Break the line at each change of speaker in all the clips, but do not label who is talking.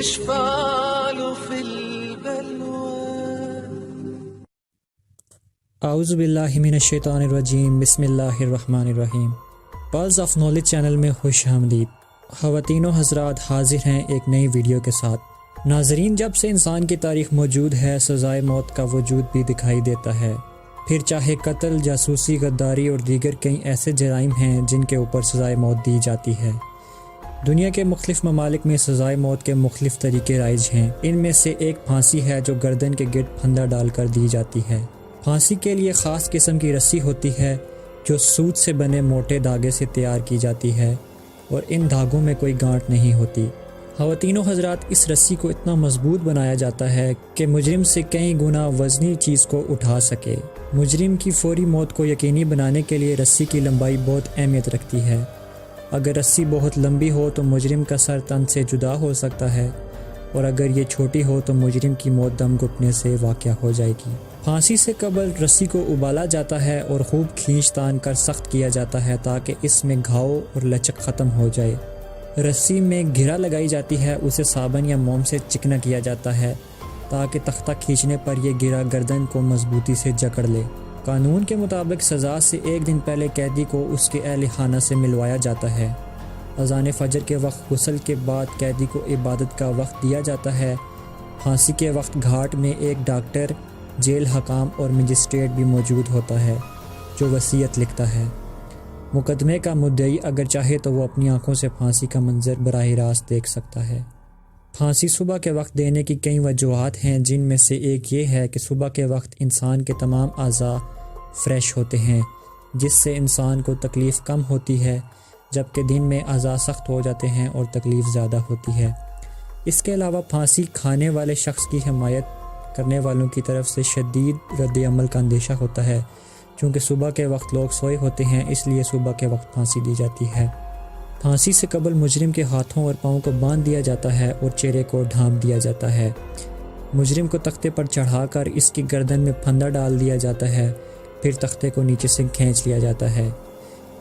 الإشفال في البلوى.
اعوذ باللہ من الشیطان الرجیم، بسم اللہ الرحمن الرحیم۔ پلس آف نالج چینل میں خوش آمدید۔ خواتین و حضرات حاضر ہیں ایک نئی ویڈیو کے ساتھ۔ ناظرین، جب سے انسان کی تاریخ موجود ہے، سزائے موت کا وجود بھی دکھائی دیتا ہے، پھر چاہے قتل، جاسوسی، غداری اور دیگر کئی ایسے جرائم ہیں جن کے اوپر سزائے موت دی جاتی ہے۔ دنیا کے مختلف ممالک میں سزائے موت کے مختلف طریقے رائج ہیں۔ ان میں سے ایک پھانسی ہے جو گردن کے گرد پھندا ڈال کر دی جاتی ہے۔ پھانسی کے لیے خاص قسم کی رسی ہوتی ہے جو سوت سے بنے موٹے دھاگے سے تیار کی جاتی ہے اور ان دھاگوں میں کوئی گانٹ نہیں ہوتی۔ خواتین و حضرات، اس رسی کو اتنا مضبوط بنایا جاتا ہے کہ مجرم سے کئی گنا وزنی چیز کو اٹھا سکے۔ مجرم کی فوری موت کو یقینی بنانے کے لیے رسی کی لمبائی بہت اہمیت رکھتی ہے۔ اگر رسی بہت لمبی ہو تو مجرم کا سر تن سے جدا ہو سکتا ہے، اور اگر یہ چھوٹی ہو تو مجرم کی موت دم گھٹنے سے واقع ہو جائے گی۔ پھانسی سے قبل رسی کو ابالا جاتا ہے اور خوب کھینچ تان کر سخت کیا جاتا ہے تاکہ اس میں گھاؤ اور لچک ختم ہو جائے۔ رسی میں گھرا لگائی جاتی ہے، اسے صابن یا موم سے چکنا کیا جاتا ہے تاکہ تختہ کھینچنے پر یہ گھرا گردن کو مضبوطی سے جکڑ لے۔ قانون کے مطابق سزا سے ایک دن پہلے قیدی کو اس کے اہل خانہ سے ملوایا جاتا ہے۔ اذان فجر کے وقت غسل کے بعد قیدی کو عبادت کا وقت دیا جاتا ہے۔ پھانسی کے وقت گھاٹ میں ایک ڈاکٹر، جیل حکام اور مجسٹریٹ بھی موجود ہوتا ہے جو وصیت لکھتا ہے۔ مقدمے کا مدعی اگر چاہے تو وہ اپنی آنکھوں سے پھانسی کا منظر براہ راست دیکھ سکتا ہے۔ پھانسی صبح کے وقت دینے کی کئی وجوہات ہیں، جن میں سے ایک یہ ہے کہ صبح کے وقت انسان کے تمام اعضاء فریش ہوتے ہیں، جس سے انسان کو تکلیف کم ہوتی ہے، جبکہ دن میں اعضاء سخت ہو جاتے ہیں اور تکلیف زیادہ ہوتی ہے۔ اس کے علاوہ پھانسی کھانے والے شخص کی حمایت کرنے والوں کی طرف سے شدید رد عمل کا اندیشہ ہوتا ہے، چونکہ صبح کے وقت لوگ سوئے ہوتے ہیں، اس لیے صبح کے وقت پھانسی دی جاتی ہے۔ پھانسی سے قبل مجرم کے ہاتھوں اور پاؤں کو باندھ دیا جاتا ہے اور چہرے کو ڈھانپ دیا جاتا ہے۔ مجرم کو تختے پر چڑھا کر اس کی گردن میں پھندا ڈال دیا جاتا ہے، پھر تختے کو نیچے سے کھینچ لیا جاتا ہے۔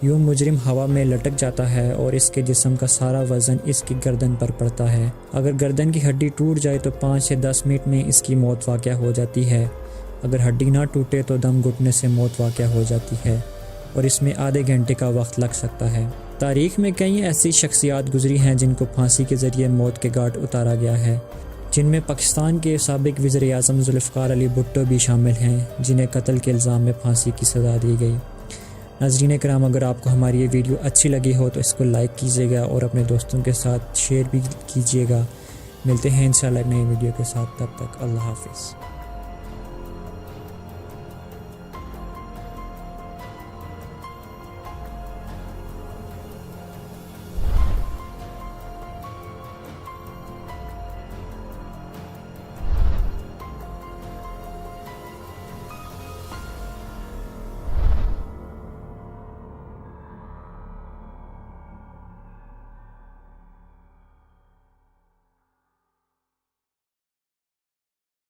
یوں مجرم ہوا میں لٹک جاتا ہے اور اس کے جسم کا سارا وزن اس کی گردن پر پڑتا ہے۔ اگر گردن کی ہڈی ٹوٹ جائے تو 5 سے 10 منٹ میں اس کی موت واقع ہو جاتی ہے۔ اگر ہڈی نہ ٹوٹے تو دم گھٹنے سے موت واقع ہو جاتی ہے، اور اس میں آدھے گھنٹے کا وقت لگ سکتا ہے۔ تاریخ میں کئی ایسی شخصیات گزری ہیں جن کو پھانسی کے ذریعے موت کے گھاٹ اتارا گیا ہے، جن میں پاکستان کے سابق وزیر اعظم ذوالفقار علی بھٹو بھی شامل ہیں، جنہیں قتل کے الزام میں پھانسی کی سزا دی گئی۔ ناظرین کرام، اگر آپ کو ہماری یہ ویڈیو اچھی لگی ہو تو اس کو لائک کیجیے گا اور اپنے دوستوں کے ساتھ شیئر بھی کیجیے گا۔ ملتے ہیں انشاءاللہ ایک نئی ویڈیو کے ساتھ، تب تک اللہ حافظ۔